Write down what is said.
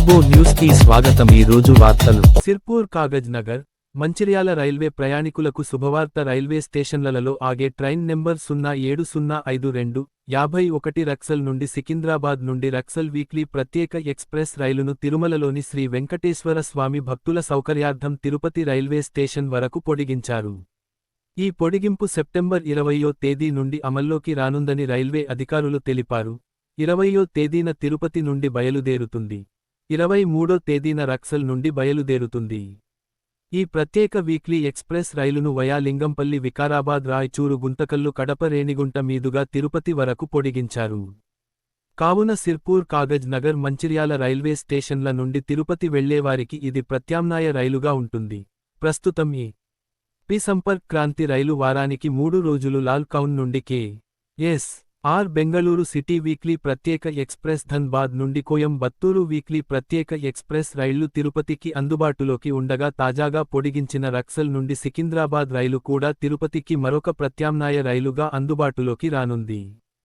Turbo news కి స్వాగతం. ఈ రోజు వార్తలు. సిర్పూర్ కాగజ్ నగర్ మంచిర్యాల రైల్వే ప్రయాణికులకు శుభవార్త. రైల్వే స్టేషన్లలో ఆగే ట్రైన్ నెంబర్ 07052 51 రక్సల్ నుండి సికింద్రాబాద్ నుండి రక్సల్ వీక్లీ ప్రత్యేక ఎక్స్ప్రెస్ రైలును తిరుమలలోని శ్రీ వెంకటేశ్వర స్వామి భక్తుల సౌకర్యార్థం తిరుపతి రైల్వే స్టేషన్ వరకు పొడిగించారు. ఈ పొడిగింపు సెప్టెంబర్ 20వ తేదీ నుండి అమల్లోకి రానుందని రైల్వే అధికారులు తెలిపారు. 20వ తేదీన తిరుపతి నుండి బయలుదేరుతుంది. 23వ తేదీన రక్సల్ నుండి బయలుదేరుతుంది. ఈ ప్రత్యేక వీక్లీ ఎక్స్ప్రెస్ రైలును వయా లింగంపల్లి, వికారాబాద్, రాయచూరు, గుంతకల్లు, కడప, రేణిగుంట మీదుగా తిరుపతి వరకు పొడిగించారు. కావున సిర్పూర్, కాగజ్ నగర్, మంచిర్యాల రైల్వే స్టేషన్ల నుండి తిరుపతి వెళ్లేవారికి ఇది ప్రత్యామ్నాయ రైలుగా ఉంటుంది. ప్రస్తుతం పి సంపర్క్ క్రాంతి రైలు వారానికి 3 రోజులు లాల్ కౌన్ నుండి కె.ఎస్. ఆర్. బెంగళూరు సిటీ వీక్లీ ప్రత్యేక ఎక్స్ప్రెస్, ధన్బాద్ నుండి కోయంబత్తూరు వీక్లీ ప్రత్యేక ఎక్స్ప్రెస్ రైళ్లు తిరుపతికి అందుబాటులోకి ఉండగా తాజాగా పొడిగించిన రక్సల్ నుండి సికింద్రాబాద్ రైలు కూడా తిరుపతికి మరొక ప్రత్యామ్నాయ రైలుగా అందుబాటులోకి రానుంది.